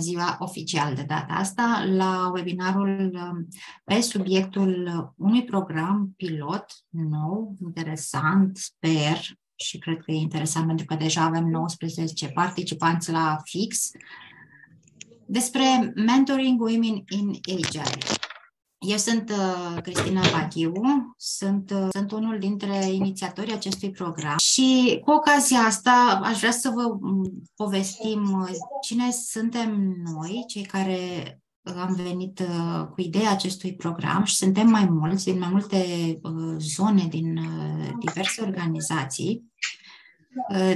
ziua, oficial de data asta, la webinarul pe subiectul unui program pilot nou, interesant, sper, și cred că e interesant pentru că deja avem 19 participanți la fix, despre Mentoring Women in Agile. Eu sunt Cristina Bachiu, sunt unul dintre inițiatorii acestui program și cu ocazia asta aș vrea să vă povestim cine suntem noi, cei care am venit cu ideea acestui program și suntem mai mulți din mai multe zone, din diverse organizații.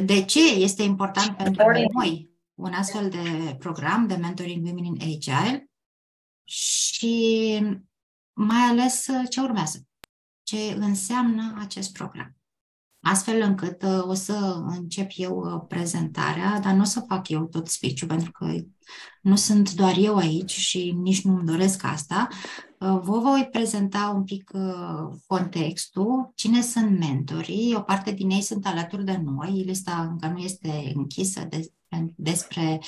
De ce este important pentru noi un astfel de program de Mentoring Women in Agile și mai ales ce urmează, ce înseamnă acest program. Astfel încât o să încep eu prezentarea, dar nu o să fac eu tot speech-ul, pentru că nu sunt doar eu aici și nici nu îmi doresc asta. Vă voi prezenta un pic contextul, cine sunt mentorii, o parte din ei sunt alături de noi, lista încă nu este închisă despre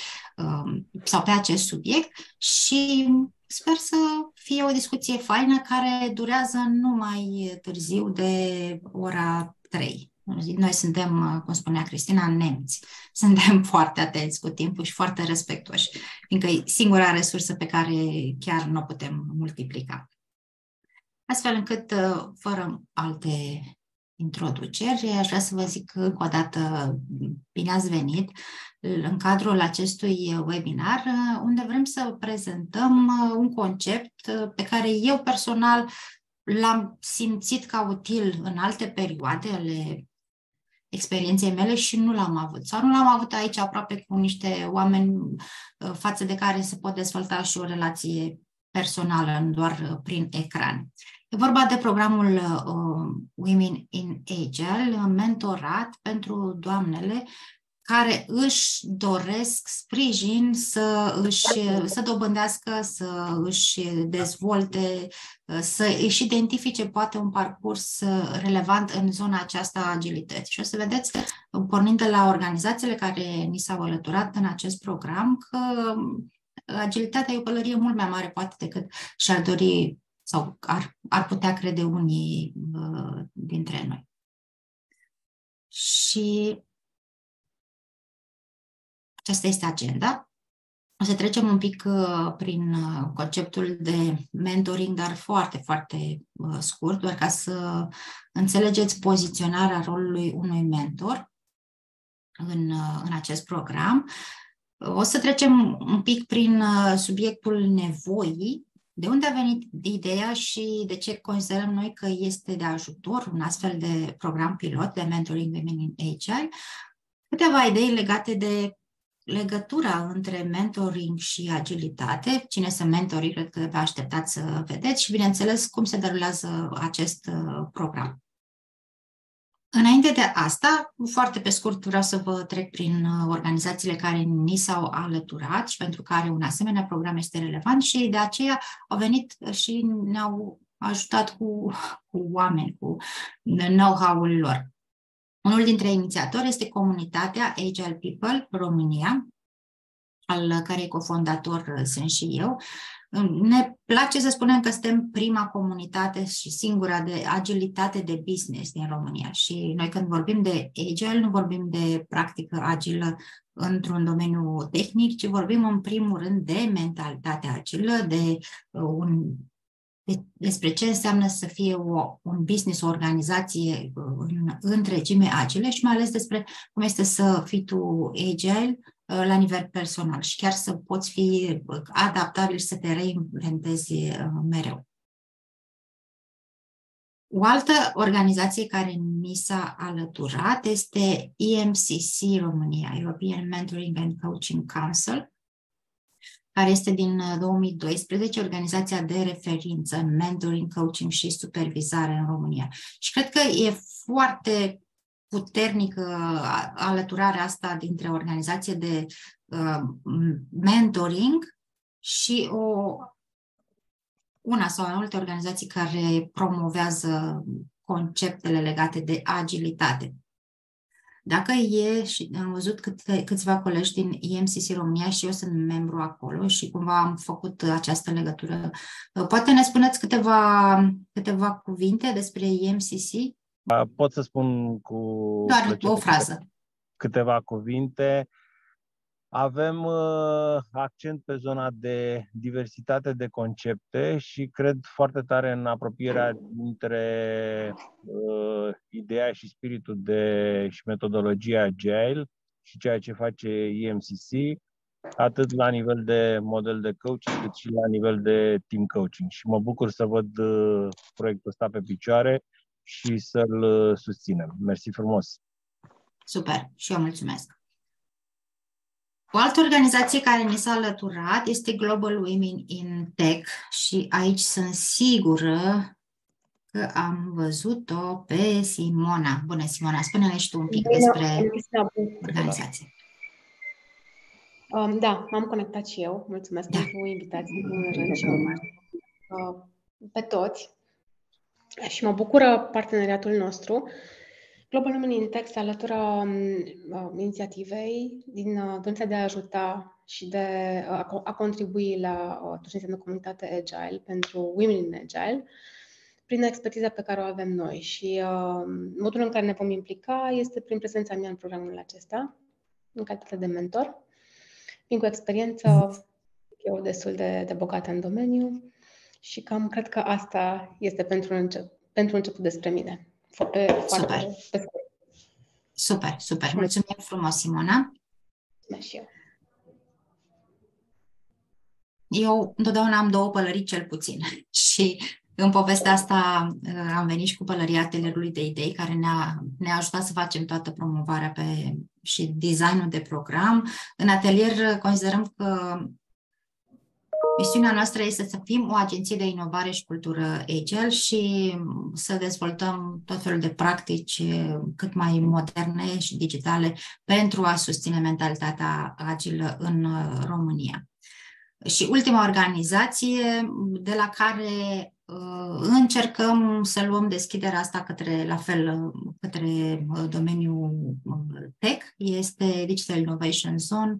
sau pe acest subiect și sper să fie o discuție faină care durează nu mai târziu de ora 3. Noi suntem, cum spunea Cristina, nemți. Suntem foarte atenți cu timpul și foarte respectuoși, fiindcă e singura resursă pe care chiar nu o putem multiplica. Astfel încât, fără alte introduceri, aș vrea să vă zic încă o dată bine ați venit în cadrul acestui webinar, unde vrem să prezentăm un concept pe care eu personal l-am simțit ca util în alte perioade ale experienței mele și nu l-am avut. Sau nu l-am avut aici aproape cu niște oameni față de care se pot dezvolta și o relație personală, nu doar prin ecran. E vorba de programul Women in Agile, mentorat pentru doamnele care își doresc sprijin să dobândească, să își dezvolte, să își identifice poate un parcurs relevant în zona aceasta a agilității. Și o să vedeți, pornind de la organizațiile care ni s-au alăturat în acest program, că agilitatea e o pălărie mult mai mare poate decât și-ar dori sau ar putea crede unii dintre noi. Și aceasta este agenda. O să trecem un pic prin conceptul de mentoring, dar foarte, foarte scurt, doar ca să înțelegeți poziționarea rolului unui mentor în acest program. O să trecem un pic prin subiectul nevoii, de unde a venit ideea și de ce considerăm noi că este de ajutor un astfel de program pilot de Mentoring Women in Agile, câteva idei legate de legătura între mentoring și agilitate, cine sunt mentorii, cred că vă așteptați să vedeți și, bineînțeles, cum se derulează acest program. Înainte de asta, foarte pe scurt, vreau să vă trec prin organizațiile care ni s-au alăturat și pentru care un asemenea program este relevant și de aceea au venit și ne-au ajutat cu oameni, cu know-how-ul lor. Unul dintre inițiatori este comunitatea Agile People România, al cărei cofondator sunt și eu. Ne place să spunem că suntem prima comunitate și singura de agilitate de business din România. Și noi când vorbim de Agile, nu vorbim de practică agilă într-un domeniu tehnic, ci vorbim în primul rând de mentalitate agilă, despre ce înseamnă să fie un business, o organizație în întregime agile și mai ales despre cum este să fii tu agile la nivel personal și chiar să poți fi adaptabil și să te reinventezi mereu. O altă organizație care ni s-a alăturat este EMCC România, European Mentoring and Coaching Council, care este din 2012, organizația de referință în mentoring, coaching și supervizare în România. Și cred că e foarte puternică alăturarea asta dintre organizație de mentoring și una sau mai multe organizații care promovează conceptele legate de agilitate. Dacă e, și am văzut câțiva colegi din EMCC România și eu sunt membru acolo și cumva am făcut această legătură. Poate ne spuneți câteva cuvinte despre EMCC? Pot să spun cu doar plăcere o frază. Câteva cuvinte. Avem accent pe zona de diversitate de concepte și cred foarte tare în apropierea dintre ideea și spiritul și metodologia Agile și ceea ce face EMCC, atât la nivel de model de coaching, cât și la nivel de team coaching. Și mă bucur să văd proiectul ăsta pe picioare și să-l susținem. Mersi frumos! Super! Și eu mulțumesc! O altă organizație care ni s-a alăturat este Global Women in Tech și aici sunt sigură că am văzut-o pe Simona. Bună, Simona! Spune-ne și tu un pic despre organizație. Da, m-am conectat și eu. Mulțumesc pentru invitație, în primul rând, și pe toți. Și mă bucură parteneriatul nostru. Global Women in Tech se alătură inițiativei din dorința de a ajuta și de a contribui la tot ce înseamnă comunitate Agile pentru Women in Agile, prin expertiza pe care o avem noi. Și modul în care ne vom implica este prin prezența mea în programul acesta, în calitate de mentor, fiind cu experiență eu destul de bogată în domeniu și cam cred că asta este pentru început despre mine. Super. Mulțumim frumos, Simona. Și eu. Eu întotdeauna am două pălării cel puțin și în povestea asta am venit și cu pălăria atelierului de idei care ne-a ajutat să facem toată promovarea și designul de program. În atelier considerăm că misiunea noastră este să fim o agenție de inovare și cultură Agile și să dezvoltăm tot felul de practici cât mai moderne și digitale pentru a susține mentalitatea agilă în România. Și ultima organizație de la care încercăm să luăm deschiderea asta către domeniul tech este Digital Innovation Zone,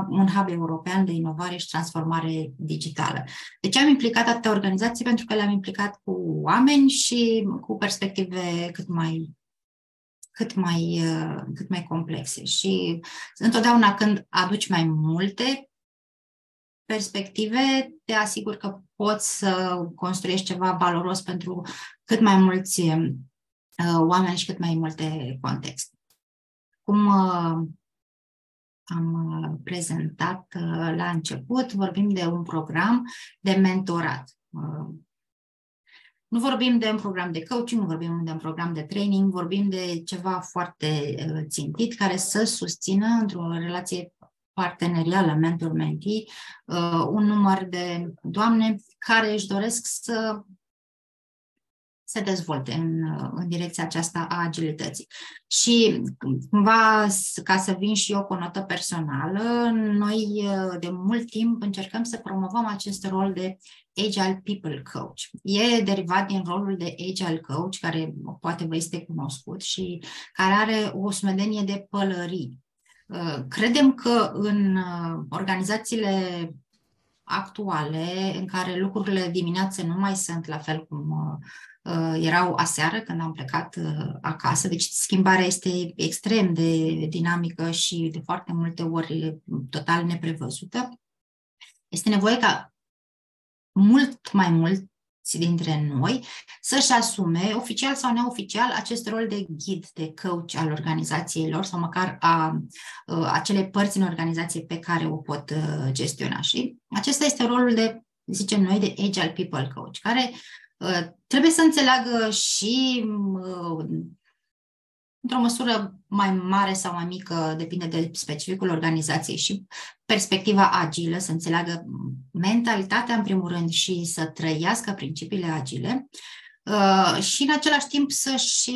un hub european de inovare și transformare digitală. Deci am implicat atâtea organizații pentru că le-am implicat cu oameni și cu perspective cât mai complexe. Și întotdeauna când aduci mai multe perspective, te asiguri că poți să construiești ceva valoros pentru cât mai mulți oameni și cât mai multe contexte. Cum am prezentat la început, vorbim de un program de mentorat. Nu vorbim de un program de coaching, nu vorbim de un program de training, vorbim de ceva foarte țintit care să susțină într-o relație partenerială mentor-mentee un număr de doamne care își doresc să se dezvolte în direcția aceasta a agilității. Și cumva, ca să vin și eu cu o notă personală, noi de mult timp încercăm să promovăm acest rol de Agile People Coach. E derivat din rolul de Agile Coach, care poate vă este cunoscut și care are o sumedenie de pălării. Credem că în organizațiile actuale, în care lucrurile dimineață nu mai sunt la fel cum erau aseară când am plecat acasă, deci schimbarea este extrem de dinamică și de foarte multe ori total neprevăzută, este nevoie ca mult mai mulți dintre noi să-și asume, oficial sau neoficial, acest rol de ghid, de coach al organizației lor sau măcar a acele părți în organizație pe care o pot gestiona. Și acesta este rolul de, zicem noi, de Agile People Coach, care trebuie să înțeleagă și într-o măsură mai mare sau mai mică, depinde de specificul organizației și perspectiva agilă, să înțeleagă mentalitatea în primul rând și să trăiască principiile agile și în același timp să-și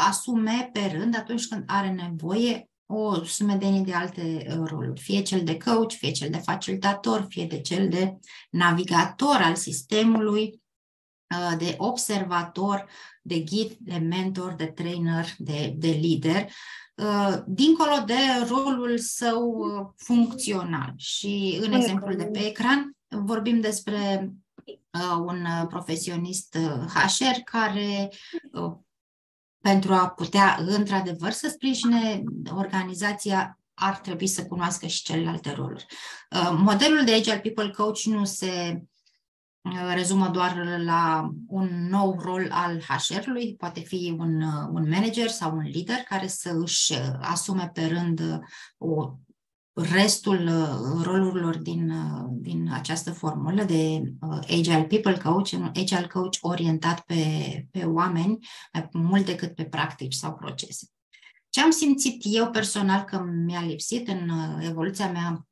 asume pe rând atunci când are nevoie o sumedenie de alte roluri, fie cel de coach, fie cel de facilitator, fie de cel de navigator al sistemului, de observator, de ghid, de mentor, de trainer, de lider, dincolo de rolul său funcțional. Și în exemplul de pe ecran vorbim despre un profesionist HR care, pentru a putea într-adevăr să sprijine organizația, ar trebui să cunoască și celelalte roluri. Modelul de Agile People Coach nu se rezumă doar la un nou rol al HR-ului, poate fi un manager sau un lider care să își asume pe rând restul rolurilor din această formulă de Agile People Coach, un Agile Coach orientat pe oameni mai mult decât pe practici sau procese. Ce am simțit eu personal că mi-a lipsit în evoluția mea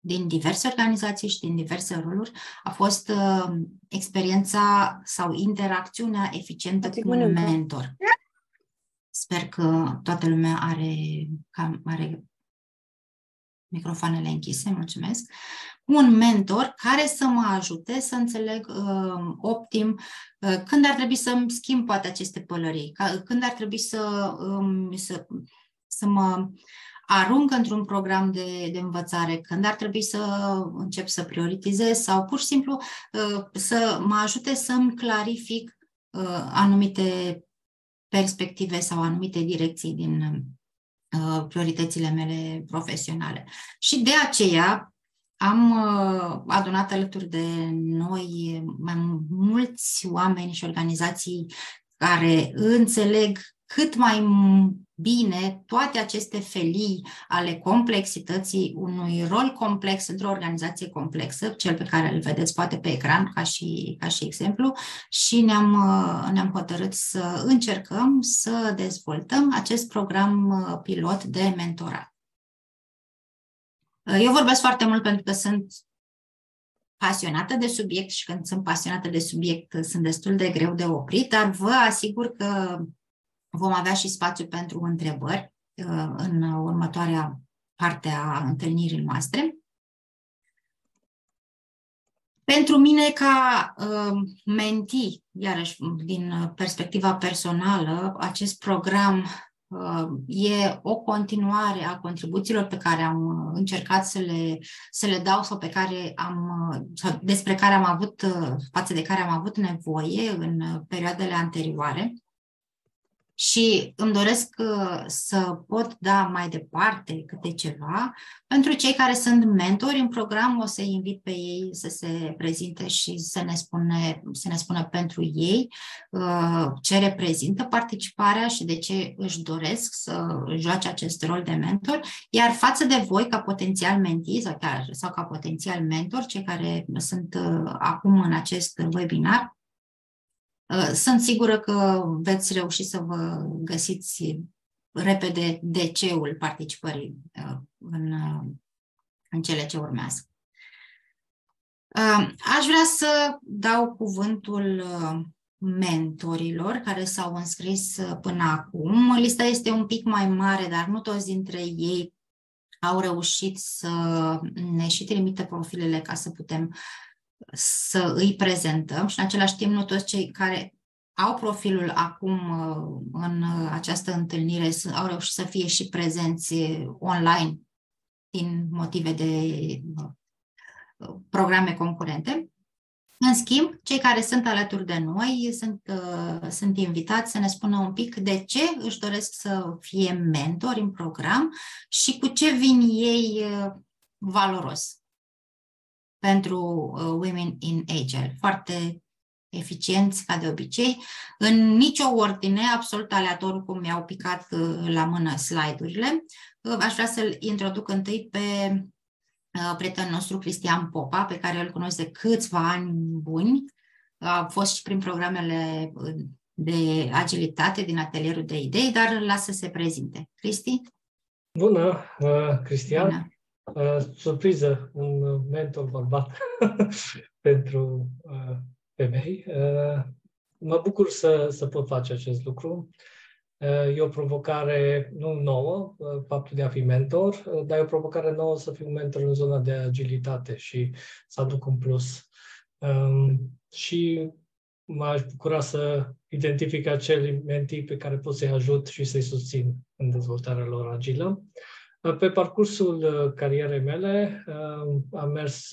din diverse organizații și din diverse roluri a fost experiența sau interacțiunea eficientă cu un mentor. Sper că toată lumea are microfoanele închise, mulțumesc. Un mentor care să mă ajute să înțeleg optim când ar trebui să-mi schimb poate aceste pălării, când ar trebui să mă arunc într-un program de învățare, când ar trebui să încep să prioritizez sau pur și simplu să mă ajute să-mi clarific anumite perspective sau anumite direcții din prioritățile mele profesionale. Și de aceea am adunat alături de noi mai mulți oameni și organizații care înțeleg cât mai bine toate aceste felii ale complexității unui rol complex într-o organizație complexă, cel pe care îl vedeți poate pe ecran ca și exemplu, și ne-am hotărât să încercăm să dezvoltăm acest program pilot de mentorat. Eu vorbesc foarte mult pentru că sunt pasionată de subiect și când sunt pasionată de subiect sunt destul de greu de oprit, dar vă asigur că vom avea și spațiu pentru întrebări în următoarea parte a întâlnirii noastre. Pentru mine, ca mentee, iarăși din perspectiva personală, acest program e o continuare a contribuțiilor pe care am încercat să le dau sau despre care am avut, față de care am avut nevoie în perioadele anterioare. Și îmi doresc să pot da mai departe câte ceva. Pentru cei care sunt mentori în program, o să-i invit pe ei să se prezinte și să ne spună pentru ei ce reprezintă participarea și de ce își doresc să joace acest rol de mentor. Iar față de voi, ca potențial mentee sau ca potențial mentor, cei care sunt acum în acest webinar, sunt sigură că veți reuși să vă găsiți repede de ce-ul participării în cele ce urmează. Aș vrea să dau cuvântul mentorilor care s-au înscris până acum. Lista este un pic mai mare, dar nu toți dintre ei au reușit să ne și trimită profilele ca să putem să îi prezentăm și în același timp nu toți cei care au profilul acum în această întâlnire au reușit să fie și prezenți online din motive de programe concurente. În schimb, cei care sunt alături de noi sunt invitați să ne spună un pic de ce își doresc să fie mentori în program și cu ce vin ei valoros pentru Women in Agile. Foarte eficienți, ca de obicei, în nicio ordine, absolut aleatoriu, cum mi-au picat la mână slide-urile. Aș vrea să-l introduc întâi pe prietenul nostru, Cristian Popa, pe care îl cunosc de câțiva ani buni. A fost și prin programele de agilitate din atelierul de idei, dar îl las să se prezinte. Cristi? Bună, Cristian! Bună. Surpriză, un mentor bărbat pentru femei. Mă bucur să pot face acest lucru. E o provocare nu nouă, faptul de a fi mentor, dar e o provocare nouă să fiu mentor în zona de agilitate și să aduc un plus. Și m-aș bucura să identific acele mentii pe care pot să-i ajut și să-i susțin în dezvoltarea lor agilă. Pe parcursul carierei mele am mers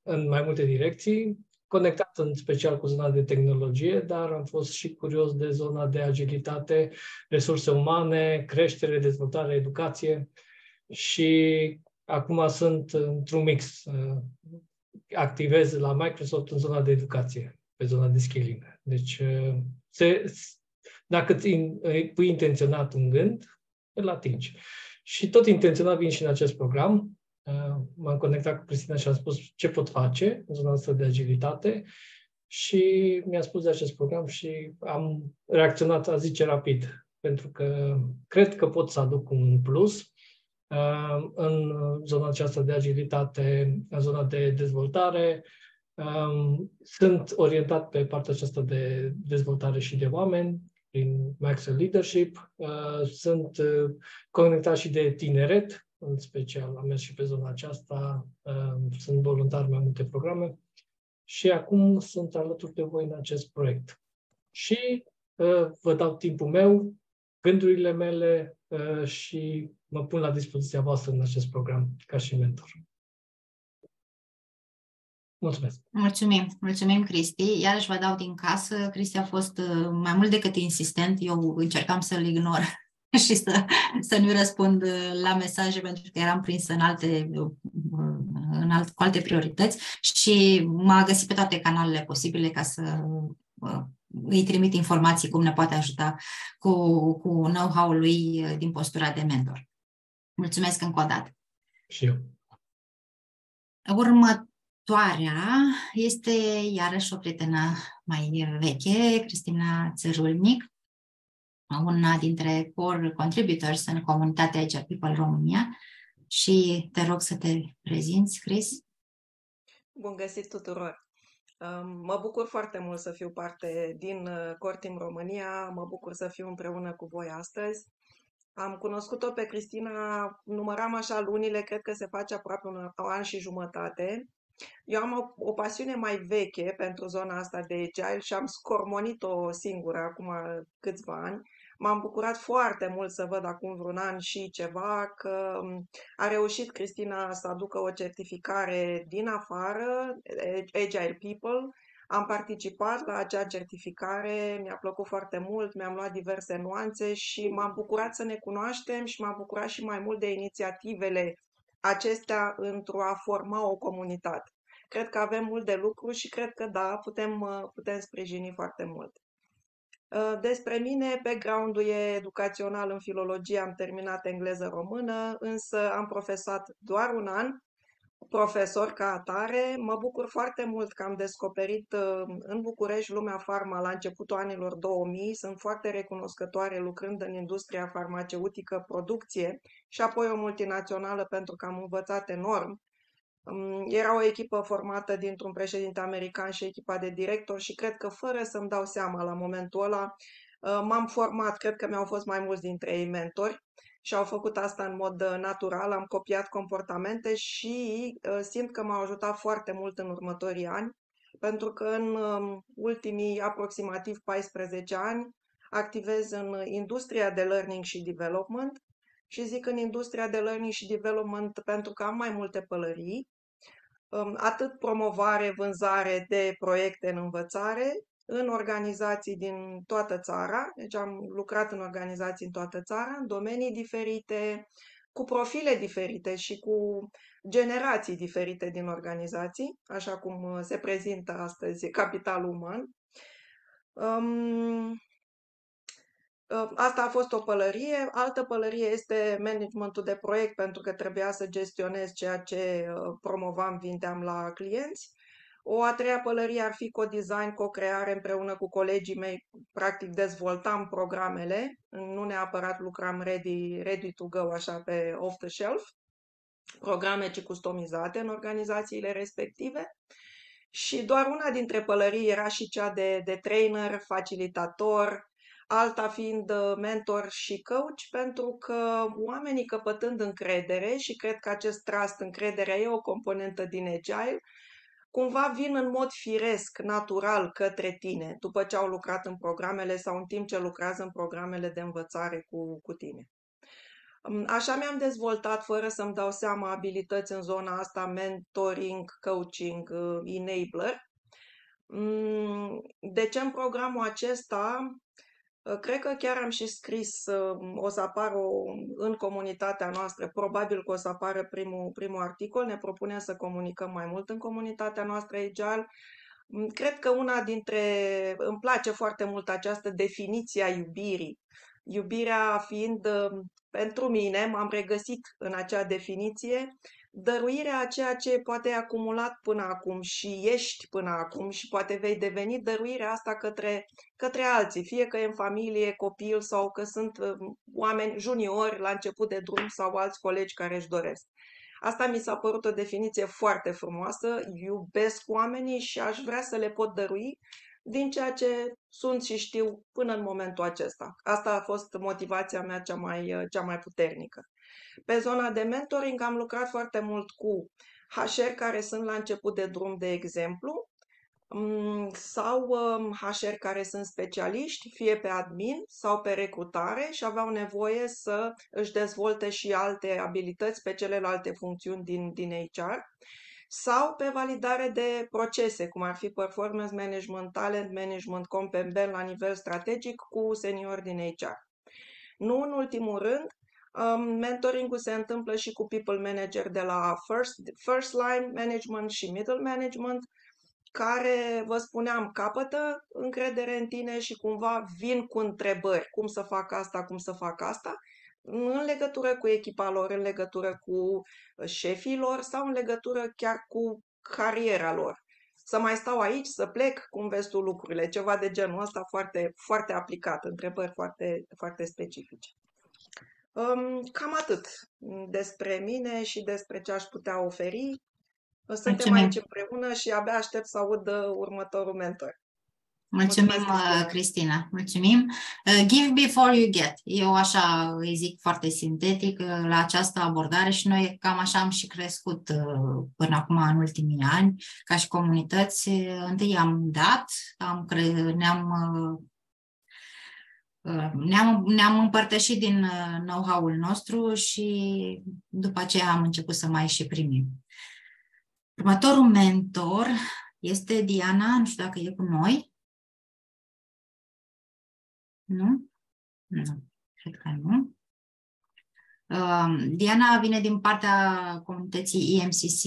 în mai multe direcții, conectat în special cu zona de tehnologie, dar am fost și curios de zona de agilitate, resurse umane, creștere, dezvoltare, educație și acum sunt într-un mix. Activez la Microsoft în zona de educație, pe zona de scaling. Deci, dacă îi pui intenționat un gând, îl atingi. Și tot intenționat vin și în acest program. M-am conectat cu Cristina și am spus ce pot face în zona asta de agilitate și mi-a spus de acest program și am reacționat, a zice, rapid, pentru că cred că pot să aduc un plus în zona aceasta de agilitate, în zona de dezvoltare. Sunt orientat pe partea aceasta de dezvoltare și de oameni, prin Maxwell Leadership. Sunt conectat și de tineret, în special am mers și pe zona aceasta. Sunt voluntar în mai multe programe și acum sunt alături de voi în acest proiect. Și vă dau timpul meu, gândurile mele și mă pun la dispoziția voastră în acest program ca și mentor. Mulțumesc! Mulțumim, Cristi. Iarăși vă dau din casă. Cristi a fost mai mult decât insistent. Eu încercam să-l ignor și să nu răspund la mesaje pentru că eram prinsă cu alte priorități și m-a găsit pe toate canalele posibile ca să îi trimit informații cum ne poate ajuta cu know-how-ul lui din postura de mentor. Mulțumesc încă o dată. Și eu. Următoarea este iarăși o prietenă mai veche, Cristina Țărulnic, una dintre core contributors în comunitatea HR People România și te rog să te prezinți, Cris. Bun găsit tuturor! Mă bucur foarte mult să fiu parte din Core Team România, mă bucur să fiu împreună cu voi astăzi. Am cunoscut-o pe Cristina, număram așa lunile, cred că se face aproape un an și jumătate. Eu am o pasiune mai veche pentru zona asta de agile și am scormonit-o singură acum câțiva ani. M-am bucurat foarte mult să văd acum vreun an și ceva că a reușit Cristina să aducă o certificare din afară, Agile People. Am participat la acea certificare, mi-a plăcut foarte mult, mi-am luat diverse nuanțe și m-am bucurat să ne cunoaștem și m-am bucurat și mai mult de inițiativele acestea într-o a forma o comunitate. Cred că avem mult de lucru și cred că da, putem sprijini foarte mult. Despre mine, background-ul e educațional în filologie, am terminat engleză-română, însă am profesat doar un an, profesor ca atare. Mă bucur foarte mult că am descoperit în București lumea farma la începutul anilor 2000. Sunt foarte recunoscătoare lucrând în industria farmaceutică, producție și apoi o multinațională pentru că am învățat enorm. Era o echipă formată dintr-un președinte american și echipa de director și cred că fără să-mi dau seama la momentul ăla m-am format, cred că mi-au fost mai mulți dintre ei mentori și au făcut asta în mod natural, am copiat comportamente și simt că m-au ajutat foarte mult în următorii ani, pentru că în ultimii aproximativ 14 ani activez în industria de learning și development și zic în industria de learning și development pentru că am mai multe pălării, atât promovare, vânzare de proiecte în învățare, în organizații din toată țara, deci am lucrat în organizații în toată țara, în domenii diferite, cu profile diferite și cu generații diferite din organizații, așa cum se prezintă astăzi capitalul uman. Asta a fost o pălărie. Altă pălărie este managementul de proiect, pentru că trebuia să gestionez ceea ce promovam, vindeam la clienți. O a treia pălărie ar fi co-design, co-creare împreună cu colegii mei. Practic dezvoltam programele, nu neapărat lucram ready to go, așa pe off the shelf, programe ci customizate în organizațiile respective. Și doar una dintre pălării era și cea de trainer, facilitator, alta fiind mentor și coach, pentru că oamenii căpătând încredere, și cred că acest trust, încrederea, e o componentă din Agile, cumva vin în mod firesc, natural către tine, după ce au lucrat în programele sau în timp ce lucrează în programele de învățare cu tine. Așa mi-am dezvoltat, fără să-mi dau seama, abilități în zona asta, mentoring, coaching, enabler. De ce în programul acesta? Cred că chiar am și scris, o să apară în comunitatea noastră, probabil că o să apară primul articol, ne propunem să comunicăm mai mult în comunitatea noastră Agile. Cred că îmi place foarte mult această definiție a iubirii. Iubirea fiind, pentru mine, m-am regăsit în acea definiție, dăruirea a ceea ce poate ai acumulat până acum și ești până acum și poate vei deveni, dăruirea asta către alții, fie că e în familie, copil sau că sunt oameni juniori la început de drum sau alți colegi care își doresc. Asta mi s-a părut o definiție foarte frumoasă, iubesc oamenii și aș vrea să le pot dărui din ceea ce sunt și știu până în momentul acesta. Asta a fost motivația mea cea mai puternică. Pe zona de mentoring am lucrat foarte mult cu HR care sunt la început de drum, de exemplu, sau HR care sunt specialiști, fie pe admin sau pe recrutare și aveau nevoie să își dezvolte și alte abilități pe celelalte funcțiuni din HR, sau pe validare de procese, cum ar fi performance management, talent management, comp and ben la nivel strategic cu seniori din HR. Nu în ultimul rând, mentoring-ul se întâmplă și cu people manager de la first line management și middle management, care, vă spuneam, capătă încredere în tine și cumva vin cu întrebări. Cum să fac asta, cum să fac asta? În legătură cu echipa lor, în legătură cu șefii lor sau în legătură chiar cu cariera lor. Să mai stau aici, să plec, cum vezi tu lucrurile, ceva de genul ăsta foarte, foarte aplicat, întrebări foarte, foarte specifice. Cam atât despre mine și despre ce aș putea oferi. Suntem aici împreună și abia aștept să aud următorul mentor. Mulțumim, Cristina. Mulțumim. Give before you get. Eu așa îi zic foarte sintetic la această abordare și noi cam așa am și crescut până acum în ultimii ani, ca și comunități. Întâi am dat, ne-am împărtășit din know-how-ul nostru și după aceea am început să mai și primim. Următorul mentor este Diana, nu știu dacă e cu noi. Nu? Nu, cred că nu. Diana vine din partea comunității EMCC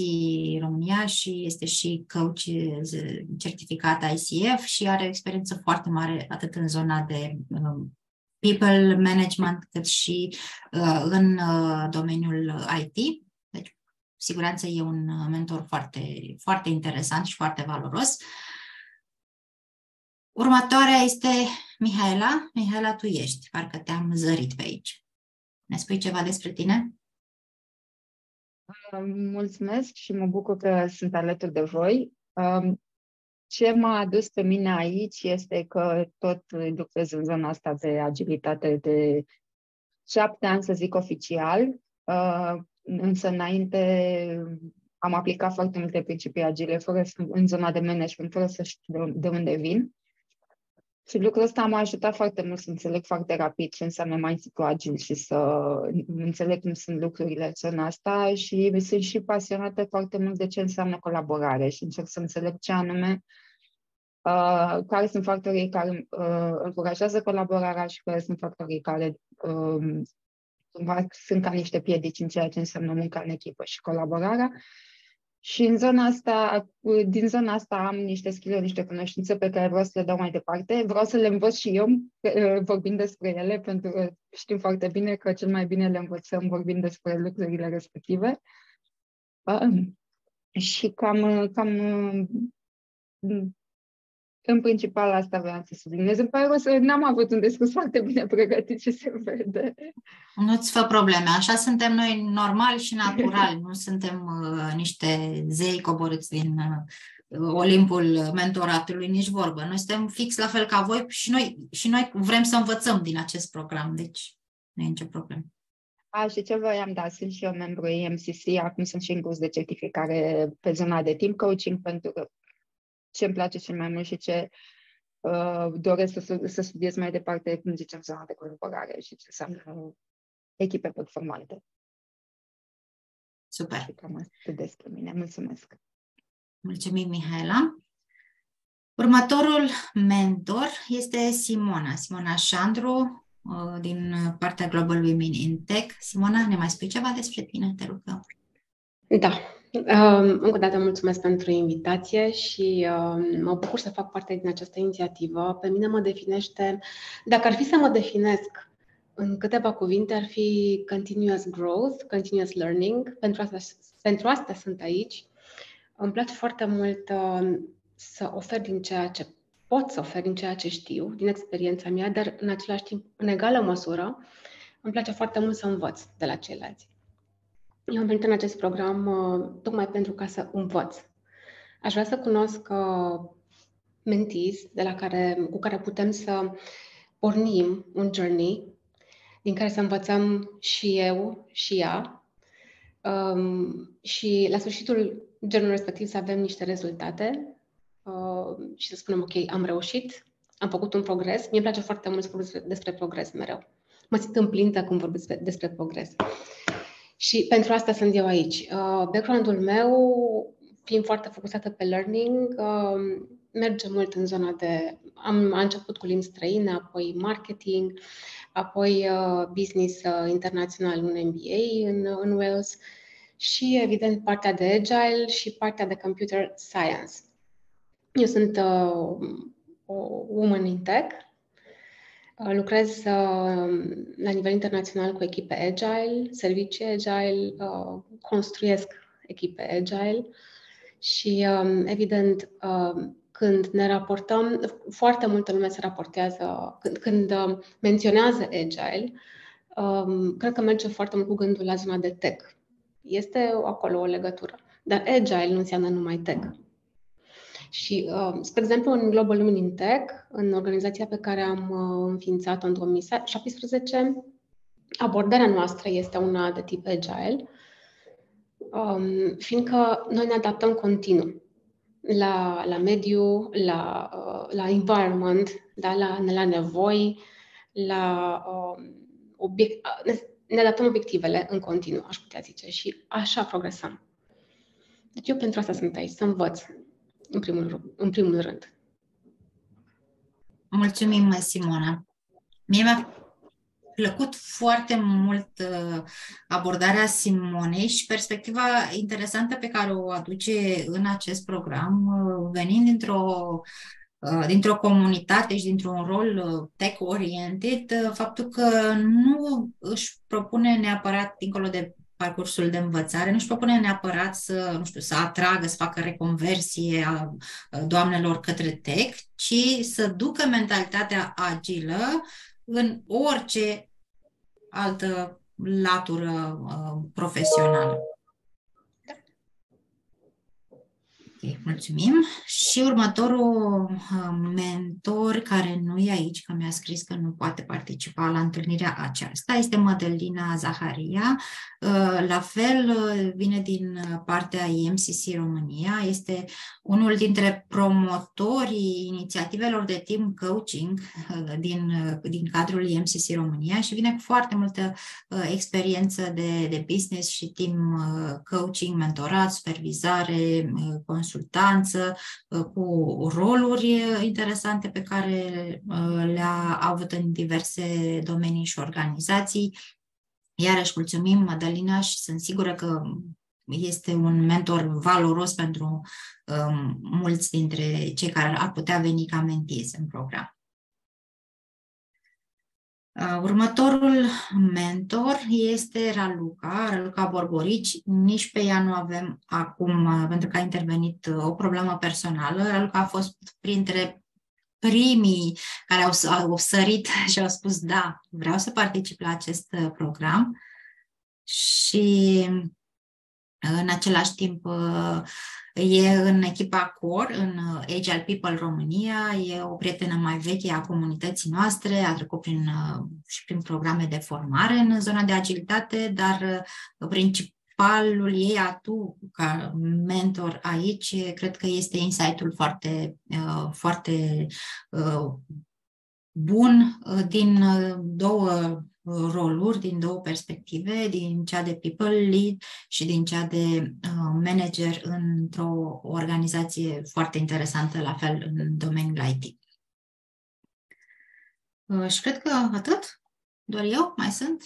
România și este și coach certificat ICF și are o experiență foarte mare atât în zona de people management cât și în domeniul IT. Deci, siguranță e un mentor foarte, foarte interesant și foarte valoros. Următoarea este Mihaela. Mihaela, tu ești, parcă te-am zărit pe aici. Ne spui ceva despre tine? Mulțumesc și mă bucur că sunt alături de voi. Ce m-a adus pe mine aici este că tot lucrez în zona asta de agilitate de 7 ani, să zic oficial, însă înainte am aplicat foarte multe principii agile în zona de management, fără să știu de unde vin. Și lucrul ăsta m-a ajutat foarte mult să înțeleg foarte rapid ce înseamnă mindset-ul agil și să înțeleg cum sunt lucrurile în zona asta și sunt și pasionată foarte mult de ce înseamnă colaborare și încerc să înțeleg ce anume, care sunt factorii care încurajează colaborarea și care sunt factorii care sunt ca niște piedici în ceea ce înseamnă munca în echipă și colaborarea. Și din zona asta am niște skill-uri, niște cunoștințe pe care vreau să le dau mai departe. Vreau să le învăț și eu vorbind despre ele, pentru că știm foarte bine că cel mai bine le învățăm vorbind despre lucrurile respective. Și cam în principal asta vreau să subliniez. Îmi pare că n-am avut un discurs foarte bine pregătit și se vede. Nu-ți fă probleme. Așa suntem noi normali și naturali. Nu suntem niște zei coborâți din Olimpul mentoratului, nici vorbă. Noi suntem fix la fel ca voi și noi vrem să învățăm din acest program. Deci nu e nicio problemă. Și ce voiam, da, sunt și eu membru EMCC, acum sunt și în curs de certificare pe zona de team coaching, pentru că ce îmi place cel mai mult și ce doresc să studiez mai departe, cum zicem, zona de colaborare și ce înseamnă echipe performante. Super. Și cam atât despre mine. Mulțumesc. Mulțumim, Mihaela. Următorul mentor este Simona Șandru, din partea Global Women in Tech. Simona, ne mai spui ceva despre tine, te rugăm? Da. Încă o dată mulțumesc pentru invitație și mă bucur să fac parte din această inițiativă. Pe mine mă definește, dacă ar fi să mă definesc în câteva cuvinte, ar fi continuous growth, continuous learning. Pentru asta sunt aici. Îmi place foarte mult să ofer din ceea ce pot să ofer, din ceea ce știu, din experiența mea, dar în același timp, în egală măsură, îmi place foarte mult să învăț de la ceilalți. Eu am venit în acest program tocmai pentru ca să învăț. Aș vrea să cunosc mentees cu care putem să pornim un journey din care să învățăm și eu și ea și la sfârșitul genului respectiv să avem niște rezultate și să spunem, ok, am reușit, am făcut un progres. Mie îmi place foarte mult să vorbesc despre progres mereu. Mă simt împlinită când vorbesc despre progres. Și pentru asta sunt eu aici. Background-ul meu, fiind foarte focusată pe learning, merge mult în zona de... Am început cu limbi străine, apoi marketing, apoi business internațional, un MBA în Wales și, evident, partea de agile și partea de computer science. Eu sunt o woman in tech. Lucrez la nivel internațional cu echipe agile, servicii agile, construiesc echipe agile și, evident, când ne raportăm, foarte multă lume se raportează, când menționează agile, cred că merge foarte mult cu gândul la zona de tech. Este acolo o legătură, dar agile nu înseamnă numai tech. Și, spre exemplu, în Global Women in Tech, în organizația pe care am înființat-o în 2017, abordarea noastră este una de tip agile, fiindcă noi ne adaptăm continuu la mediu, la environment, da, la nevoi, ne adaptăm obiectivele în continuu, aș putea zice, și așa progresăm. Deci eu pentru asta sunt aici, să învăț. În primul rând. Mulțumim, Simona. Mie mi-a plăcut foarte mult abordarea Simonei și perspectiva interesantă pe care o aduce în acest program, venind dintr-o comunitate și dintr-un rol tech-oriented, faptul că nu își propune neapărat, dincolo de parcursul de învățare, nu își propune neapărat să atragă, să facă reconversie a doamnelor către tech, ci să ducă mentalitatea agilă în orice altă latură profesională. Okay, mulțumim. Și următorul mentor care nu e aici, că mi-a scris că nu poate participa la întâlnirea aceasta, este Mădălina Zaharia. La fel, vine din partea EMCC România, este unul dintre promotorii inițiativelor de team coaching din cadrul EMCC România și vine cu foarte multă experiență de business și team coaching, mentorat, supervizare, consultanță, cu roluri interesante pe care le-a avut în diverse domenii și organizații. Iarăși mulțumim, Mădălina, și sunt sigură că este un mentor valoros pentru mulți dintre cei care ar putea veni ca mentees în program. Următorul mentor este Raluca Borborici. Nici pe ea nu avem acum, pentru că a intervenit o problemă personală. Raluca a fost printre primii care au sărit și au spus da, vreau să particip la acest program. Și În același timp, e în echipa Core, în Agile People România, e o prietenă mai veche a comunității noastre, a trecut și prin programe de formare în zona de agilitate, dar principalul ei atu ca mentor aici, cred că este insight-ul foarte bun din două roluri, din două perspective, din cea de people lead și din cea de manager într-o organizație foarte interesantă, la fel în domeniul IT. Și cred că atât. Doar eu mai sunt?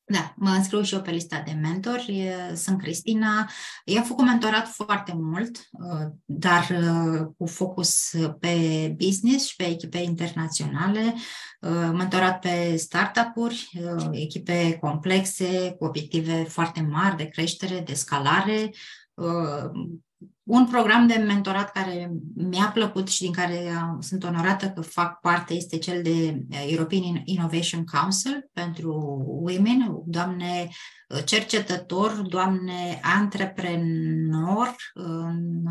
Da, mă înscriu și eu pe lista de mentori. Sunt Cristina. Eu am făcut mentorat foarte mult, dar cu focus pe business și pe echipe internaționale. Mentorat pe startup-uri, echipe complexe, cu obiective foarte mari de creștere, de scalare. Un program de mentorat care mi-a plăcut și din care sunt onorată că fac parte este cel de European Innovation Council pentru Women, doamne cercetător, doamne antreprenor în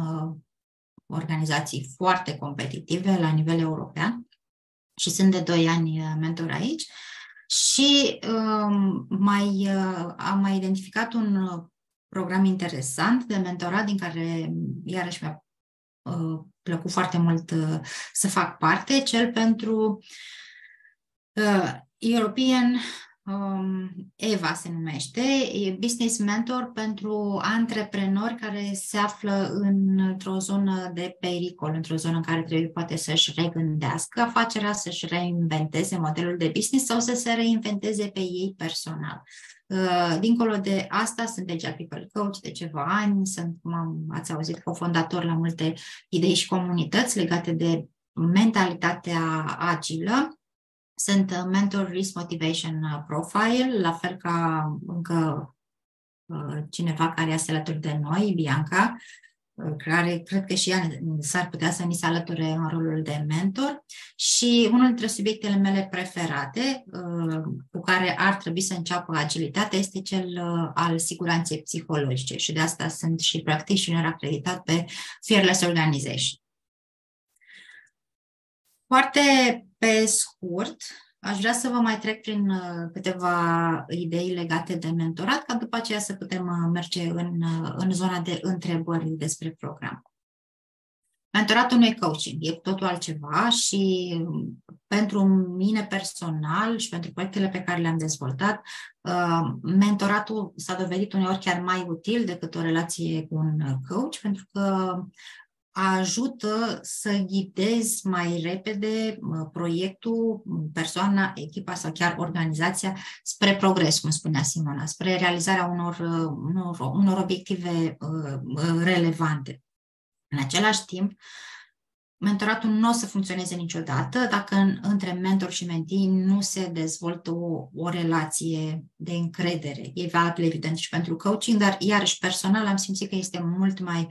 organizații foarte competitive la nivel european și sunt de 2 ani mentor aici. Și am mai identificat un program interesant de mentorat din care iarăși mi-a plăcut foarte mult să fac parte, cel pentru European EVA se numește, e Business Mentor pentru antreprenori care se află într-o zonă de pericol, într-o zonă în care trebuie poate să-și regândească afacerea, să-și reinventeze modelul de business sau să se reinventeze pe ei personal. Dincolo de asta, sunt deja People Coach de ceva ani, sunt, cum ați auzit, cofondator la multe idei și comunități legate de mentalitatea agilă. Sunt Mentor Risk Motivation Profile, la fel ca încă cineva care este alături de noi, Bianca, care cred că și ea s-ar putea să ni se alăture în rolul de mentor. Și unul dintre subiectele mele preferate, cu care ar trebui să înceapă agilitatea, este cel al siguranței psihologice și de asta sunt și practitioner acreditat pe Fearless Organization. Foarte pe scurt, aș vrea să vă mai trec prin câteva idei legate de mentorat, ca după aceea să putem merge în zona de întrebări despre program. Mentoratul nu e coaching, e totul altceva și pentru mine personal și pentru proiectele pe care le-am dezvoltat, mentoratul s-a dovedit uneori chiar mai util decât o relație cu un coach, pentru că ajută să ghidezi mai repede proiectul, persoana, echipa sau chiar organizația spre progres, cum spunea Simona, spre realizarea unor obiective relevante. În același timp, mentoratul nu o să funcționeze niciodată dacă între mentor și mentee nu se dezvoltă o relație de încredere. E valabil evident și pentru coaching, dar iarăși personal am simțit că este mult mai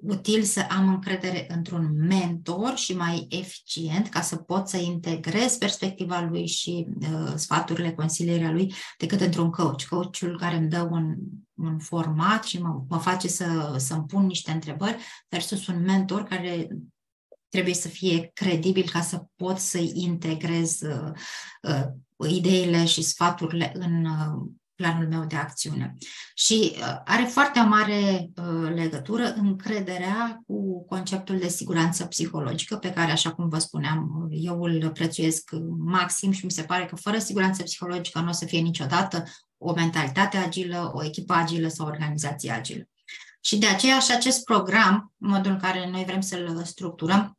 util să am încredere într-un mentor și mai eficient ca să pot să integrez perspectiva lui și sfaturile, consilierea lui decât într-un coach. Coachul care îmi dă un format și mă face să-mi pun niște întrebări versus un mentor care trebuie să fie credibil ca să pot să-i integrez ideile și sfaturile în planul meu de acțiune. Și are foarte mare legătură încrederea cu conceptul de siguranță psihologică, pe care, așa cum vă spuneam, eu îl prețuiesc maxim și mi se pare că fără siguranță psihologică nu o să fie niciodată o mentalitate agilă, o echipă agilă sau o organizație agilă. Și de aceea și acest program, modul în care noi vrem să-l structurăm,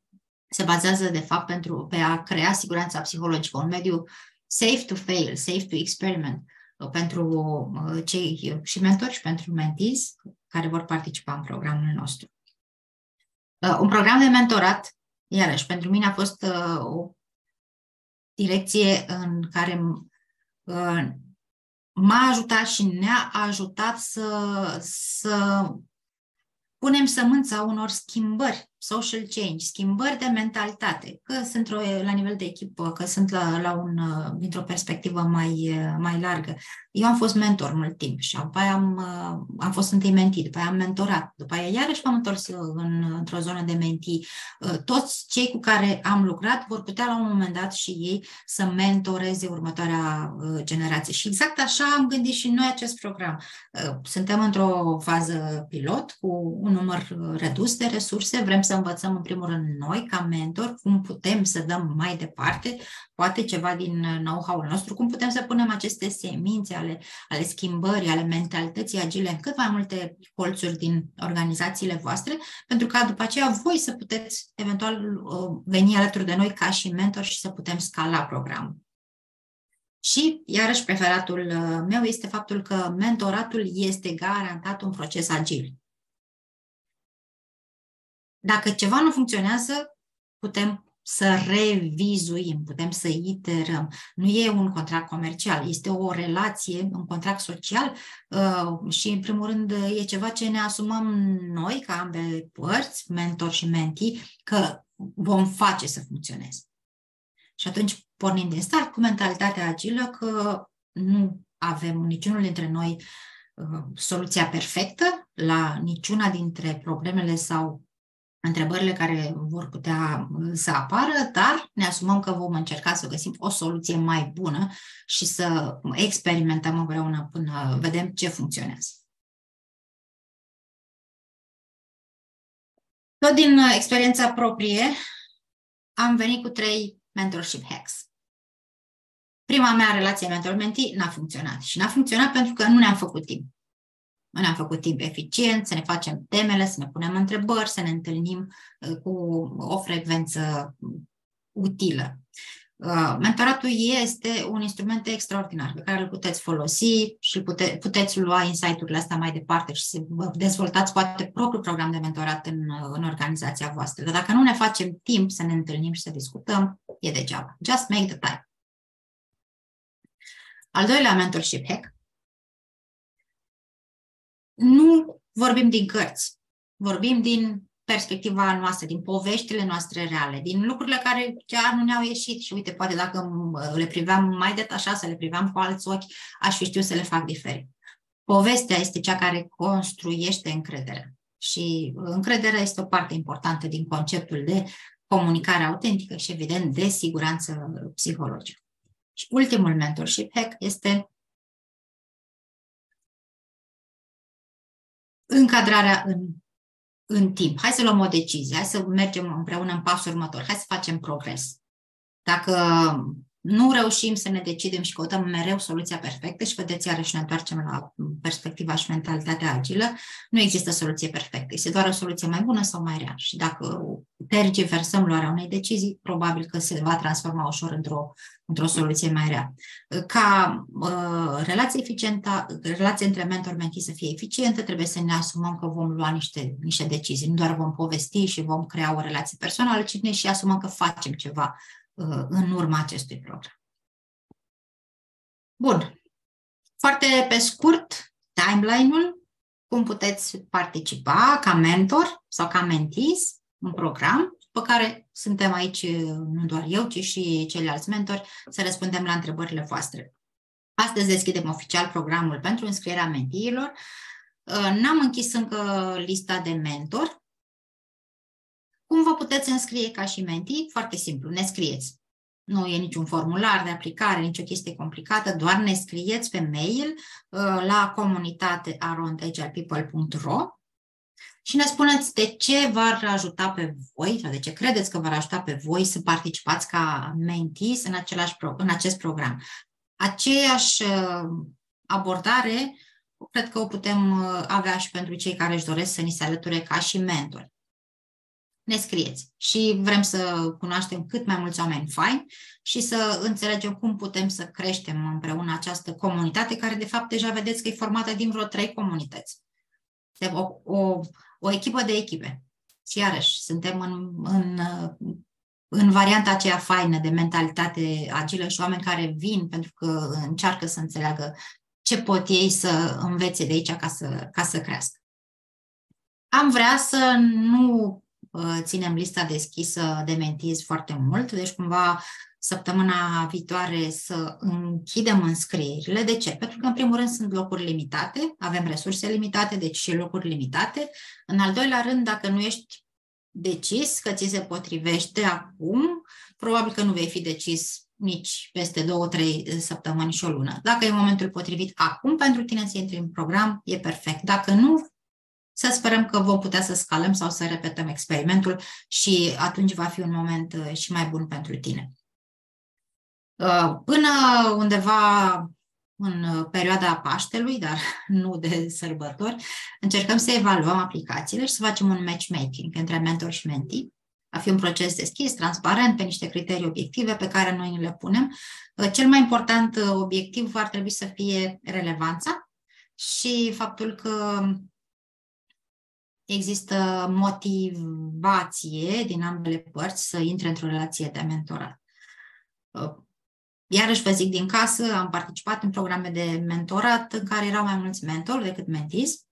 se bazează, de fapt, pe a crea siguranța psihologică, un mediu safe to fail, safe to experiment, pentru cei și mentori și pentru mentees care vor participa în programul nostru. Un program de mentorat, iarăși, pentru mine a fost o direcție în care m-a ajutat și ne-a ajutat să punem sămânța unor schimbări social change, schimbări de mentalitate, că sunt la nivel de echipă, că sunt dintr-o perspectivă mai largă. Eu am fost mentor mult timp și după aia am fost întâi mentee, după aia am mentorat, după aia iarăși m-am întors într-o zonă de mentee. Toți cei cu care am lucrat vor putea la un moment dat și ei să mentoreze următoarea generație. Și exact așa am gândit și noi acest program. Suntem într-o fază pilot cu un număr redus de resurse, vrem să învățăm în primul rând noi ca mentor cum putem să dăm mai departe, poate ceva din know-how-ul nostru, cum putem să punem aceste semințe ale schimbării, ale mentalității agile în cât mai multe colțuri din organizațiile voastre, pentru ca după aceea voi să puteți eventual veni alături de noi ca și mentor și să putem scala programul. Și, iarăși, preferatul meu este faptul că mentoratul este garantat un proces agil. Dacă ceva nu funcționează, putem să revizuim, putem să iterăm. Nu e un contract comercial, este o relație, un contract social și, în primul rând, e ceva ce ne asumăm noi, ca ambele părți, mentor și mentee, că vom face să funcționeze. Și atunci pornim din start cu mentalitatea agilă că nu avem niciunul dintre noi soluția perfectă la niciuna dintre problemele sau întrebările care vor putea să apară, dar ne asumăm că vom încerca să găsim o soluție mai bună și să experimentăm împreună până vedem ce funcționează. Tot din experiența proprie am venit cu 3 mentorship hacks. Prima mea relație mentor-mentee n-a funcționat și n-a funcționat pentru că nu ne-am făcut timp. Nu ne-am făcut timp eficient, să ne facem temele, să ne punem întrebări, să ne întâlnim cu o frecvență utilă. Mentoratul este un instrument extraordinar pe care îl puteți folosi și puteți lua insight-urile astea mai departe și să dezvoltați poate propriul program de mentorat în organizația voastră. Dar dacă nu ne facem timp să ne întâlnim și să discutăm, e degeaba. Just make the time. Al doilea mentorship hack. Nu vorbim din cărți, vorbim din perspectiva noastră, din poveștile noastre reale, din lucrurile care chiar nu ne-au ieșit și uite, poate dacă le priveam mai detașat, să le priveam cu alți ochi, aș fi știut să le fac diferit. Povestea este cea care construiește încrederea și încrederea este o parte importantă din conceptul de comunicare autentică și, evident, de siguranță psihologică. Și ultimul mentorship hack este încadrarea în timp. Hai să luăm o decizie, hai să mergem împreună în pasul următor, hai să facem progres. Dacă nu reușim să ne decidem și căutăm mereu soluția perfectă și vedeți, iarăși ne întoarcem la perspectiva și mentalitatea agilă, nu există soluție perfectă. Este doar o soluție mai bună sau mai rea. Și dacă tergiversăm luarea unei decizii, probabil că se va transforma ușor într-o soluție mai rea. Ca relație eficientă, relația între mentor-mentee să fie eficientă, trebuie să ne asumăm că vom lua niște decizii. Nu doar vom povesti și vom crea o relație personală, ci ne și asumăm că facem ceva în urma acestui program. Bun. Foarte pe scurt, timeline-ul, cum puteți participa ca mentor sau ca mentees în program, pe care suntem aici, nu doar eu, ci și ceilalți mentori, să răspundem la întrebările voastre. Astăzi deschidem oficial programul pentru înscrierea menteilor. N-am închis încă lista de mentor. Cum vă puteți înscrie ca și mentee? Foarte simplu, ne scrieți. Nu e niciun formular de aplicare, nicio chestie complicată, doar ne scrieți pe mail la comunitate@agilepeople.ro și ne spuneți de ce v-ar ajuta pe voi, sau de ce credeți că v-ar ajuta pe voi să participați ca mentees în acest program. Aceeași abordare cred că o putem avea și pentru cei care își doresc să ni se alăture ca și mentori. Ne scrieți și vrem să cunoaștem cât mai mulți oameni faini și să înțelegem cum putem să creștem împreună această comunitate, care de fapt deja vedeți că e formată din vreo 3 comunități. O echipă de echipe. Și iarăși, suntem în varianta aceea faină de mentalitate agilă și oameni care vin pentru că încearcă să înțeleagă ce pot ei să învețe de aici ca să crească. Am vrea să nu ținem lista deschisă de mentees foarte mult, deci cumva săptămâna viitoare să închidem înscrierile. De ce? Pentru că, în primul rând, sunt locuri limitate, avem resurse limitate, deci și locuri limitate. În al doilea rând, dacă nu ești decis că ți se potrivește acum, probabil că nu vei fi decis nici peste 2-3 săptămâni și o lună. Dacă e momentul potrivit acum pentru tine să intri în program, e perfect. Dacă nu, să sperăm că vom putea să scalăm sau să repetăm experimentul și atunci va fi un moment și mai bun pentru tine. Până undeva în perioada Paștelui, dar nu de sărbători, încercăm să evaluăm aplicațiile și să facem un matchmaking între mentor și mentee. Va fi un proces deschis, transparent, pe niște criterii obiective pe care noi le punem. Cel mai important obiectiv ar trebui să fie relevanța și faptul că există motivație din ambele părți să intre într-o relație de mentorat. Iarăși vă zic din casă, am participat în programe de mentorat în care erau mai mulți mentori decât mentees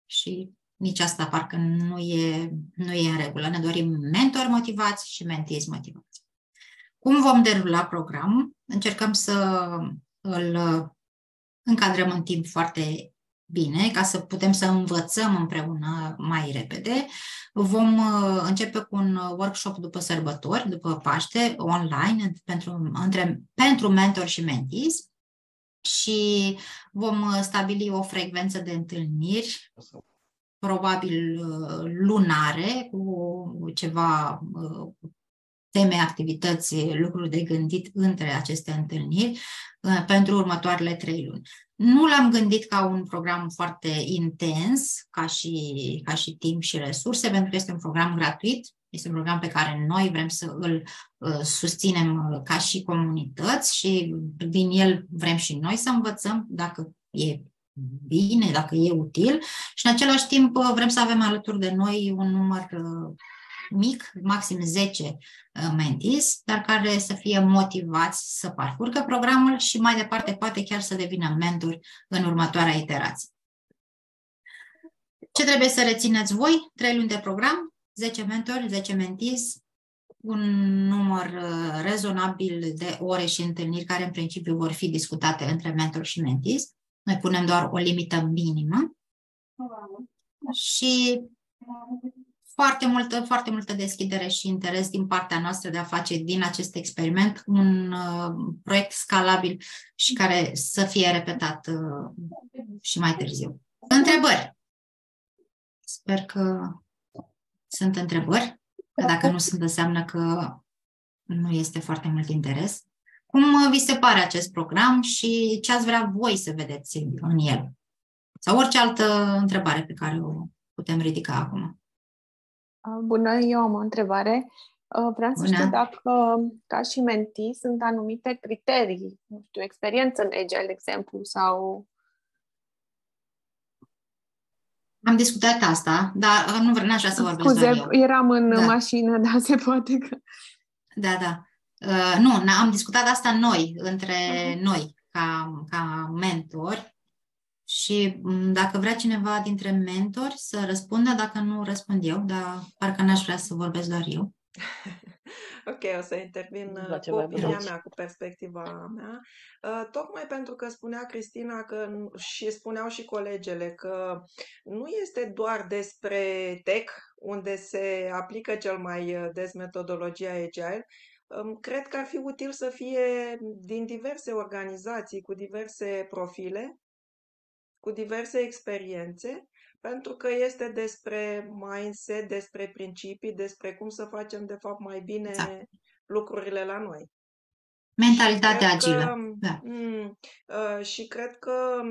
și nici asta parcă nu e în regulă. Ne dorim mentori motivați și mentees motivați. Cum vom derula programul? Încercăm să îl încadrăm în timp foarte bine, ca să putem să învățăm împreună mai repede. Vom începe cu un workshop după sărbători, după Paște, online, pentru mentor și mentees și vom stabili o frecvență de întâlniri, probabil lunare, cu ceva teme, activități, lucruri de gândit între aceste întâlniri pentru următoarele 3 luni. Nu l-am gândit ca un program foarte intens, ca și timp și resurse, pentru că este un program gratuit, este un program pe care noi vrem să îl susținem ca și comunități și din el vrem și noi să învățăm dacă e bine, dacă e util și în același timp vrem să avem alături de noi un număr mic, maxim 10 mentees, dar care să fie motivați să parcurgă programul și mai departe poate chiar să devină mentori în următoarea iterație. Ce trebuie să rețineți voi? 3 luni de program, 10 mentori, 10 mentees, un număr rezonabil de ore și întâlniri care în principiu vor fi discutate între mentor și mentees. Noi punem doar o limită minimă și foarte multă deschidere și interes din partea noastră de a face din acest experiment un proiect scalabil și care să fie repetat și mai târziu. Întrebări? Sper că sunt întrebări, că dacă nu sunt, înseamnă că nu este foarte mult interes. Cum vi se pare acest program și ce ați vrea voi să vedeți în el? Sau orice altă întrebare pe care o putem ridica acum. Bună, eu am o întrebare. Vreau să știu dacă, ca și mentee, sunt anumite criterii, nu știu, experiență în Agile, de exemplu, sau... Am discutat asta, dar n-aș vrea să vorbesc doar eu. Eram în mașină, dar se poate că... Da. Nu, am discutat asta între noi, ca mentori. Și dacă vrea cineva dintre mentori să răspundă, dacă nu răspund eu, dar parcă n-aș vrea să vorbesc doar eu. Ok, o să intervin cu opinia mea, cu perspectiva mea. Tocmai pentru că spunea Cristina și spuneau și colegele că nu este doar despre tech, unde se aplică cel mai des metodologia Agile. Cred că ar fi util să fie din diverse organizații, cu diverse profile, cu diverse experiențe, pentru că este despre mindset, despre principii, despre cum să facem, de fapt, mai bine lucrurile la noi. Mentalitatea agilă. Și cred că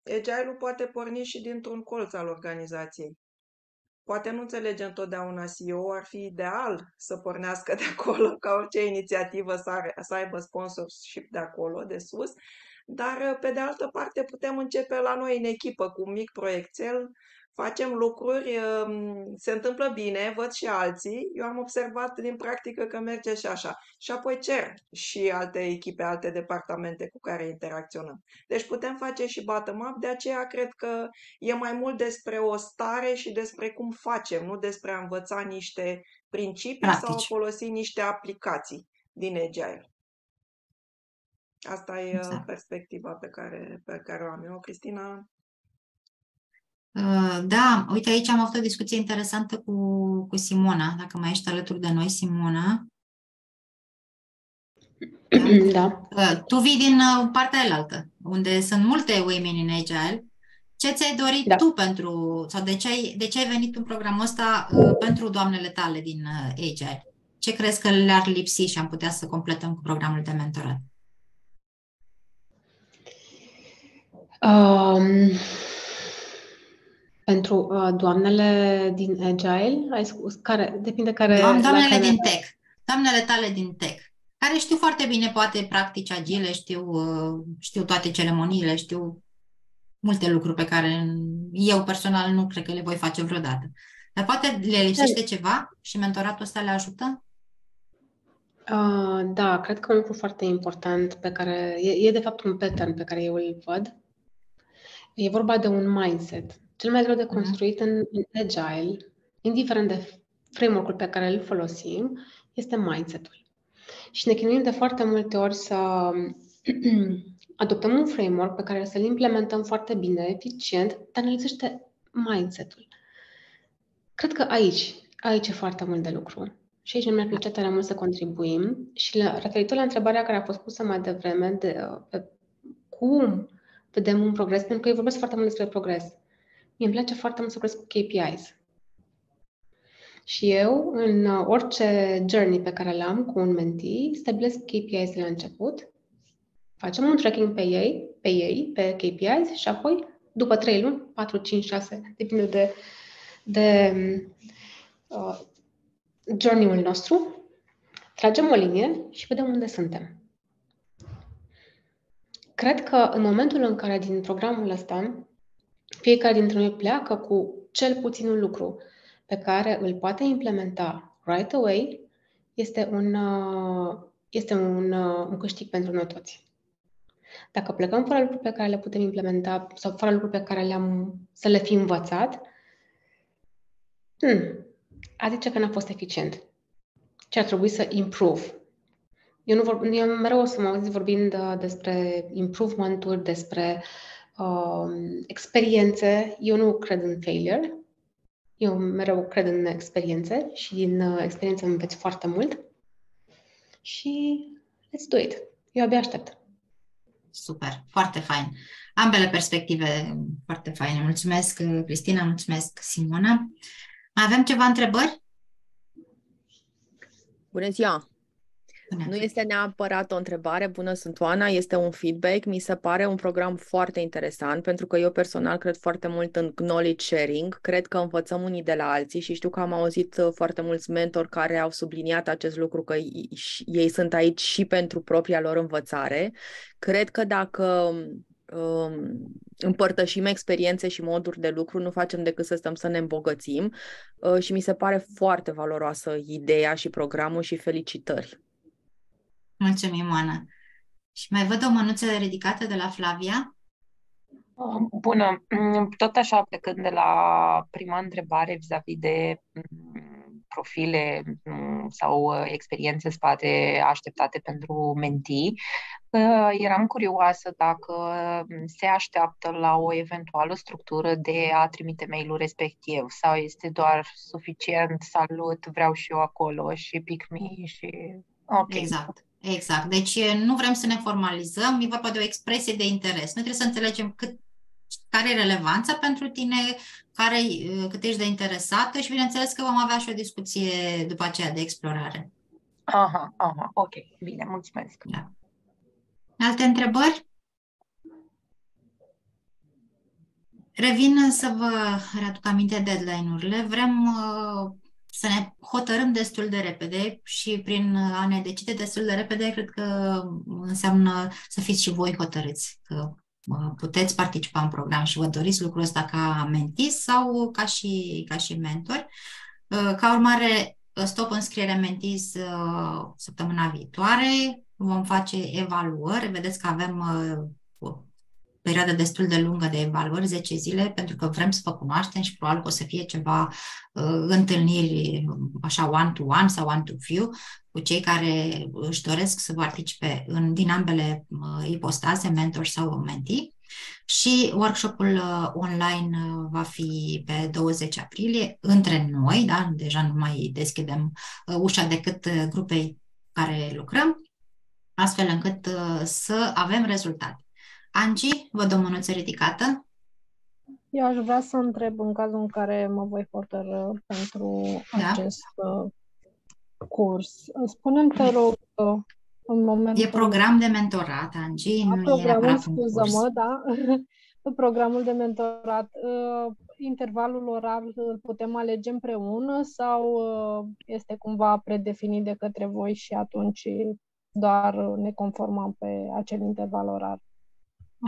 Agile-ul poate porni și dintr-un colț al organizației. Poate nu înțelege întotdeauna CEO, ar fi ideal să pornească de acolo, ca orice inițiativă să aibă sponsorship de acolo, de sus, dar pe de altă parte putem începe la noi în echipă cu un mic proiectel facem lucruri, se întâmplă bine, văd și alții, eu am observat din practică că merge și așa. Și apoi cer și alte echipe, alte departamente cu care interacționăm. Deci putem face și bottom-up, de aceea cred că e mai mult despre o stare și despre cum facem, nu despre a învăța niște principii sau a Practici. folosi niște aplicații din Agile. Asta e Exact. perspectiva pe care o am eu, Cristina. Da, uite, aici am avut o discuție interesantă cu Simona, dacă mai ești alături de noi, Simona. Da. Tu vii din partea aia, unde sunt multe women in Agile. Ce ți-ai dorit tu pentru, sau de ce ai venit în programul ăsta pentru doamnele tale din Agile? Ce crezi că le-ar lipsi și am putea să completăm cu programul de mentorat? Pentru doamnele din Agile, ai spus, depinde care... Doamnele din tech, doamnele tale din tech, care știu foarte bine, poate, practici agile, știu toate ceremoniile, știu multe lucruri pe care eu personal nu cred că le voi face vreodată. Dar poate le lipsește ceva și mentoratul ăsta le ajută? Da, cred că un lucru foarte important pe care e de fapt un pattern pe care eu îl văd. E vorba de un mindset. Cel mai greu de construit în Agile, indiferent de framework-ul pe care îl folosim, este mindset-ul. Și ne chinuim de foarte multe ori să adoptăm un framework pe care să-l implementăm foarte bine, eficient, dar ne lipsește mindset-ul. Cred că aici e foarte mult de lucru. Și aici mi-ar plăcea tare mult să contribuim. Și referitor la întrebarea care a fost pusă mai devreme, de cum vedem un progres, pentru că eu vorbesc foarte mult despre progres. Mie îmi place foarte mult să lucrez cu KPIs. Și eu, în orice journey pe care l-am cu un mentee, stabilesc KPIs de la început, facem un tracking pe KPIs și apoi, după 3 luni, 4, 5, 6, depinde de journey-ul nostru, tragem o linie și vedem unde suntem. Cred că în momentul în care din programul ăsta fiecare dintre noi pleacă cu cel puțin un lucru pe care îl poate implementa right away, este un câștig pentru noi toți. Dacă plecăm fără lucruri pe care le putem implementa sau fără lucruri pe care să le fi învățat, adică că n-a fost eficient. Ce ar trebui să improve. Eu mereu o să mă auziți vorbind despre improvement-uri, despre experiențe. Eu nu cred în failure. Eu mereu cred în experiențe și din experiență înveți foarte mult. Și let's do it. Eu abia aștept. Super, foarte fain. Ambele perspective foarte faine. Mulțumesc, Cristina, mulțumesc, Simona. Mai avem ceva întrebări? Bună ziua! Nu este neapărat o întrebare, bună, sunt Oana, este un feedback. Mi se pare un program foarte interesant, pentru că eu personal cred foarte mult în knowledge sharing. Cred că învățăm unii de la alții și știu că am auzit foarte mulți mentori care au subliniat acest lucru, că ei sunt aici și pentru propria lor învățare. Cred că dacă împărtășim experiențe și moduri de lucru, nu facem decât să stăm să ne îmbogățim și mi se pare foarte valoroasă ideea și programul și felicitări. Mulțumim, Oana. Și mai văd o mânuță ridicată de la Flavia. Bună. Tot așa, plecând de la prima întrebare vis-a-vis de profile sau experiențe spate așteptate pentru mentii, eram curioasă dacă se așteaptă la o eventuală structură de a trimite mail-ul respectiv sau este doar suficient, salut, vreau și eu acolo și pick me și... ok. Exact. Deci nu vrem să ne formalizăm, e vorba de o expresie de interes. Noi trebuie să înțelegem care e relevanța pentru tine, cât ești de interesată și bineînțeles că vom avea și o discuție după aceea de explorare. Aha, ok, bine, mulțumesc. Da. Alte întrebări? Revin să vă readuc aminte deadline-urile. Vrem să ne hotărâm destul de repede și prin a ne decide destul de repede, cred că înseamnă să fiți și voi hotărâți că puteți participa în program și vă doriți lucrul ăsta ca mentis sau ca și mentor. Ca urmare, stop înscriere mentis săptămâna viitoare. Vom face evaluări. Vedeți că avem o perioadă destul de lungă de evaluări, 10 zile, pentru că vrem să vă cunoaștem și probabil că o să fie ceva întâlniri așa one-to-one sau one-to-few cu cei care își doresc să participe din ambele ipostaze, mentor sau mentee. Și workshopul online va fi pe 20 aprilie între noi, da? Deja nu mai deschidem ușa decât grupei care lucrăm, astfel încât să avem rezultate. Angie, văd o mânuță ridicată. Eu aș vrea să întreb, în cazul în care mă voi hotărâ pentru acest curs. Spune-mi, te rog, în momentul... E program de mentorat, Angie, nu e neapărat un curs. Scuză-mă, da. Programul de mentorat, intervalul orar îl putem alege împreună sau este cumva predefinit de către voi și atunci doar ne conformăm pe acel interval orar?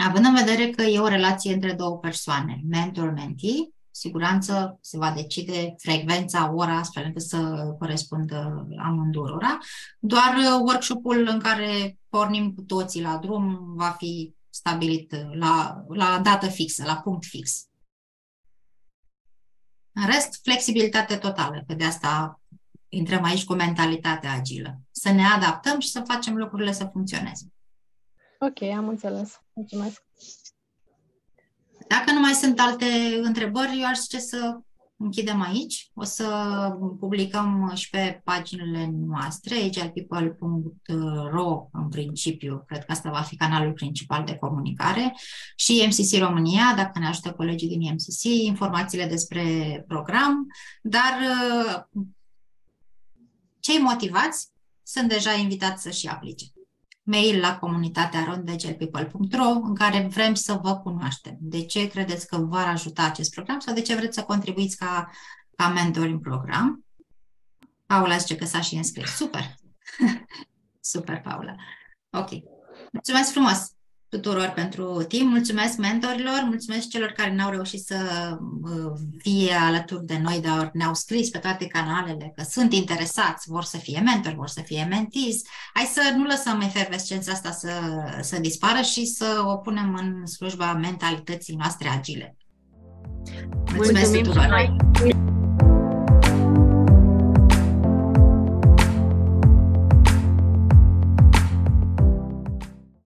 Având în vedere că e o relație între două persoane, mentor-mentee, siguranță se va decide frecvența, ora, astfel încât să corespundă amândurora. Doar workshop-ul în care pornim cu toții la drum va fi stabilit la dată fixă, la punct fix. În rest, flexibilitate totală, că de asta intrăm aici cu mentalitatea agilă. Să ne adaptăm și să facem lucrurile să funcționeze. Ok, am înțeles. Mulțumesc. Dacă nu mai sunt alte întrebări, eu aș zice să închidem aici. O să publicăm și pe paginile noastre, agilepeople.ro în principiu, cred că asta va fi canalul principal de comunicare, și MCC România, dacă ne ajută colegii din MCC, informațiile despre program, dar cei motivați sunt deja invitați să-și aplice. Mail la comunitatea rondagilepeople.ro în care vrem să vă cunoaștem. De ce credeți că v-ar ajuta acest program sau de ce vreți să contribuiți ca mentori în program? Paula zice că s-a și înscris. Super! Super, Paula. Ok. Mulțumesc frumos tuturor pentru timp, mulțumesc mentorilor, mulțumesc celor care n-au reușit să fie alături de noi, dar ne-au scris pe toate canalele că sunt interesați, vor să fie mentori, vor să fie mentees. Hai să nu lăsăm efervescența asta să dispară și să o punem în slujba mentalității noastre agile. Mulțumesc tuturor!